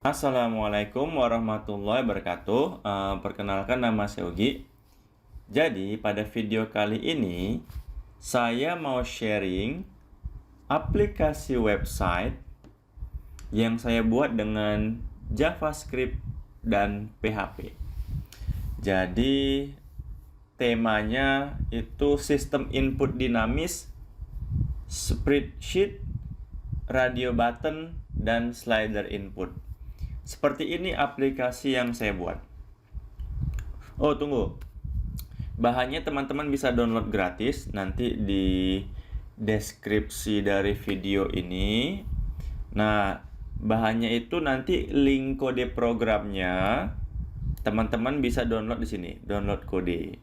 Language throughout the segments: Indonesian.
Assalamualaikum warahmatullahi wabarakatuh. Perkenalkan, nama saya Ugi. Jadi pada video kali ini saya mau sharing aplikasi website yang saya buat dengan JavaScript dan PHP. Jadi temanya itu sistem input dinamis, spreadsheet, radio button, dan slider input. Seperti ini aplikasi yang saya buat. Oh, tunggu. Bahannya teman-teman bisa download gratis nanti di deskripsi dari video ini. Nah, bahannya itu nanti link kode programnya teman-teman bisa download di sini, download kode.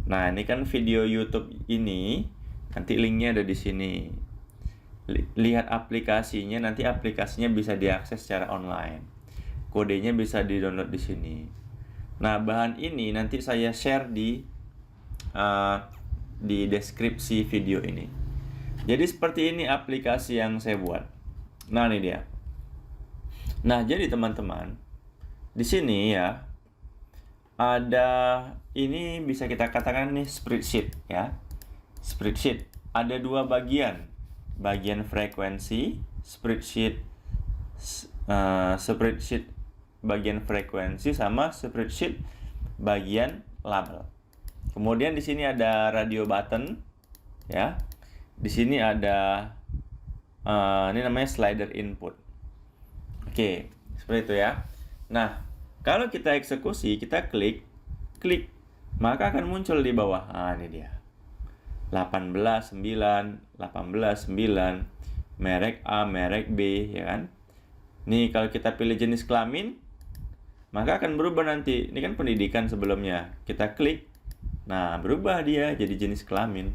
Nah, ini kan video YouTube ini, nanti linknya ada di sini. Lihat aplikasinya, nanti aplikasinya bisa diakses secara online. Kodenya bisa di-download di sini. Nah, bahan ini nanti saya share di deskripsi video ini. Jadi seperti ini aplikasi yang saya buat. Nah, ini dia. Nah, jadi teman-teman, di sini ya ada, ini bisa kita katakan nih spreadsheet ya. Spreadsheet ada dua bagian. Bagian frekuensi, spreadsheet bagian frekuensi, sama spreadsheet bagian label. Kemudian di sini ada radio button ya. Di sini ada ini namanya slider input. Oke, seperti itu ya. Nah, kalau kita eksekusi, kita klik, maka akan muncul di bawah. Nah, ini dia. 18.9, 18.9, merek A, merek B, ya kan? Nih, kalau kita pilih jenis kelamin, maka akan berubah nanti. Ini kan pendidikan sebelumnya. Kita klik, nah berubah dia jadi jenis kelamin.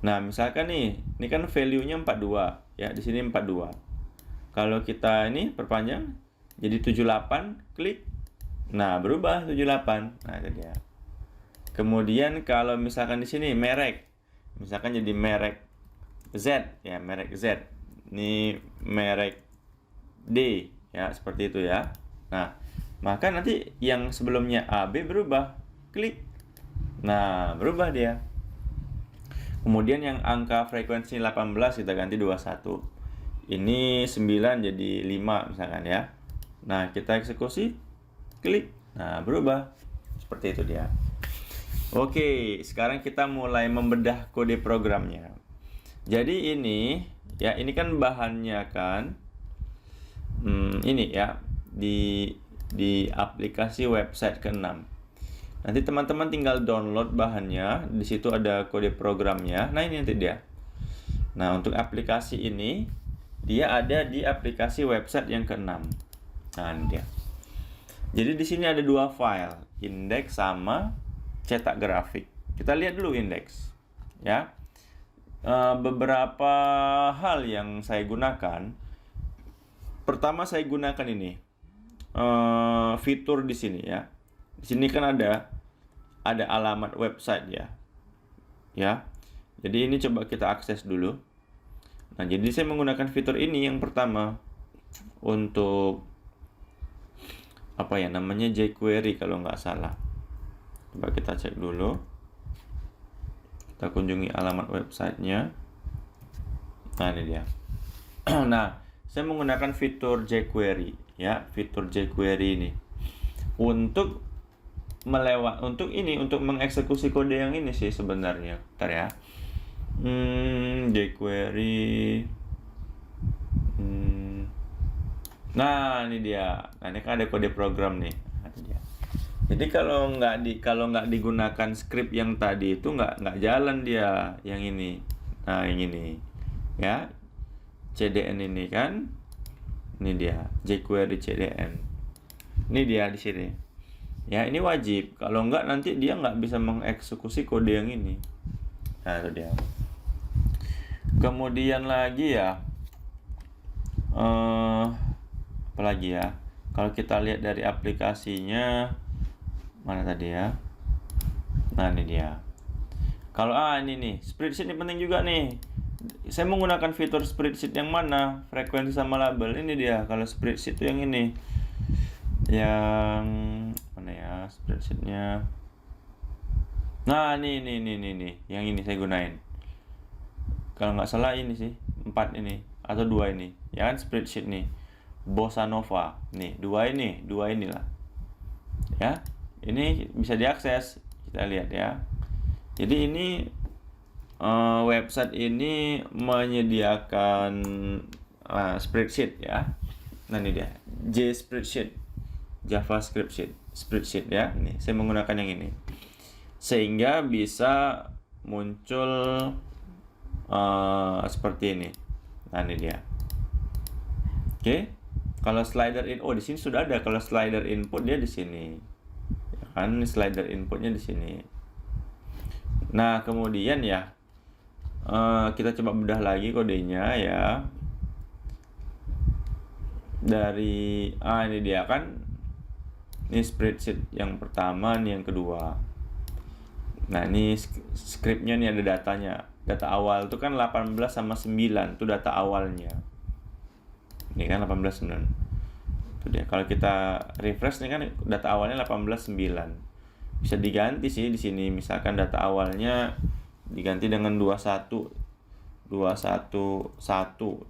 Nah, misalkan nih, ini kan value-nya 42, ya, di sini 42. Kalau kita ini perpanjang jadi 78, klik, nah berubah 78. Nah, itu dia. Kemudian kalau misalkan di sini merek, misalkan jadi merek Z, ya, merek Z. Ini merek D, ya, seperti itu ya. Nah, maka nanti yang sebelumnya AB berubah, klik, nah berubah dia. Kemudian yang angka frekuensi 18 kita ganti 21. Ini 9 jadi 5 misalkan ya. Nah, kita eksekusi, klik, nah berubah. Seperti itu dia. Oke, sekarang kita mulai membedah kode programnya. Jadi ini, ya, ini kan bahannya kan, ini ya, di aplikasi website ke-6. Nanti teman-teman tinggal download bahannya, di situ ada kode programnya. Nah, ini nanti dia. Nah, untuk aplikasi ini, dia ada di aplikasi website yang ke-6. Nah, ini dia. Jadi di sini ada dua file, index sama cetak grafik. Kita lihat dulu index, ya. Beberapa hal yang saya gunakan. Pertama, saya gunakan ini fitur di sini ya. Di sini kan ada alamat website ya. Ya. Jadi ini coba kita akses dulu. Nah, jadi saya menggunakan fitur ini yang pertama untuk apa ya namanya, jQuery kalau nggak salah. Coba kita cek dulu. Kita kunjungi alamat websitenya. Nah, ini dia. Nah, saya menggunakan fitur jQuery ya, fitur jQuery ini untuk untuk mengeksekusi kode yang ini sih sebenarnya. Bentar ya. jQuery. Nah, ini dia. Nah, ini kan ada kode program nih. Nah, ini dia. Jadi kalau nggak digunakan script yang tadi itu nggak jalan dia yang ini. Nah, yang ini ya, CDN ini kan, ini dia jQuery CDN. Ini dia di sini. Ya, ini wajib. Kalau nggak nanti dia nggak bisa mengeksekusi kode yang ini. Nah, itu dia. Kemudian lagi ya, apa lagi ya? Kalau kita lihat dari aplikasinya, mana tadi ya? Nah, ini dia. Kalau ini nih, spreadsheet ini penting juga nih. Saya menggunakan fitur spreadsheet yang mana? Frekuensi sama label. Ini dia. Kalau spreadsheet itu yang ini. Yang mana ya spreadsheetnya? Nah, nih. Yang ini saya gunain. Kalau nggak salah ini sih. 4 ini. Atau 2 ini. Ya kan spreadsheet nih. Bossa Nova. Nih, 2 inilah. Ya. Ini bisa diakses. Kita lihat ya. Jadi ini website ini menyediakan spreadsheet ya. Nah ini dia, Spreadsheet, JavaScript spreadsheet ya. Ini saya menggunakan yang ini, sehingga bisa muncul seperti ini. Nah ini dia. Oke, kalau slider di sini sudah ada. Kalau slider input dia di sini, ya kan? Slider inputnya di sini. Nah kemudian ya. Kita coba bedah lagi kodenya ya. Dari ini dia kan. Ini spreadsheet yang pertama, nih yang kedua. Nah, ini scriptnya nih ada datanya. Data awal itu kan 18 sama 9, itu data awalnya. Ini kan 18 9. Itu dia. Kalau kita refresh nih kan data awalnya 18 9. Bisa diganti sih di sini, misalkan data awalnya diganti dengan 21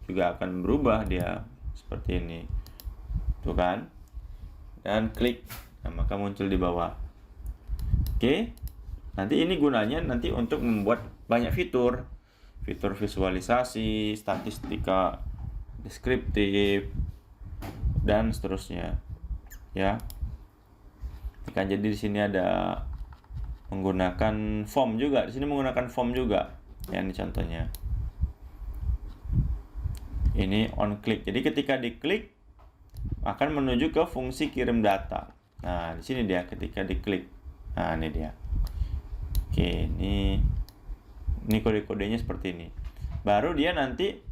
juga akan berubah dia seperti ini. Tuh kan? Dan klik, nah maka muncul di bawah. Oke. Nanti ini gunanya nanti untuk membuat banyak fitur visualisasi, statistika, deskriptif, dan seterusnya. Ya. Jadi di sini ada menggunakan form juga. Di sini menggunakan form juga. Ya, ini contohnya. Ini on click. Jadi ketika diklik akan menuju ke fungsi kirim data. Nah, di sini dia ketika diklik. Nah, ini dia. Oke, ini kode-kodenya seperti ini. Baru dia nanti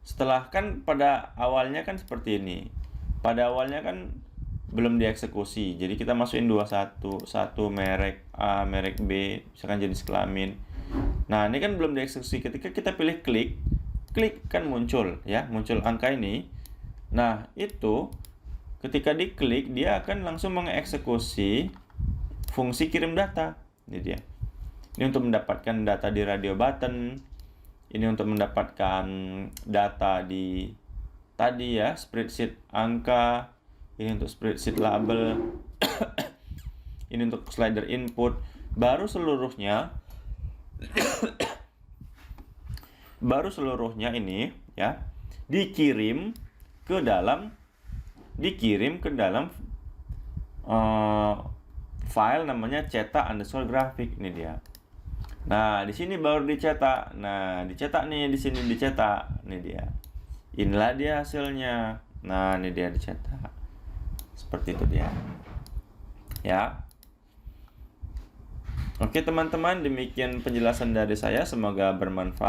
setelah kan pada awalnya kan seperti ini. Pada awalnya kan belum dieksekusi. Jadi kita masukin 21, satu merek A, merek B, misalkan jenis kelamin. Nah, ini kan belum dieksekusi. Ketika kita pilih klik kan muncul ya, muncul angka ini. Nah, itu ketika diklik dia akan langsung mengeksekusi fungsi kirim data. Ini dia. Ini untuk mendapatkan data di radio button. Ini untuk mendapatkan data di tadi ya, spreadsheet angka. Ini untuk spreadsheet label. Ini untuk slider input. Baru seluruhnya ini ya dikirim ke dalam file namanya cetak_grafik. Ini dia. Nah, di sini baru dicetak. Nah, dicetak nih, di sini dicetak. Ini dia. Inilah dia hasilnya. Nah, ini dia dicetak. Seperti itu dia. Ya. Oke, teman-teman, demikian penjelasan dari saya. Semoga bermanfaat.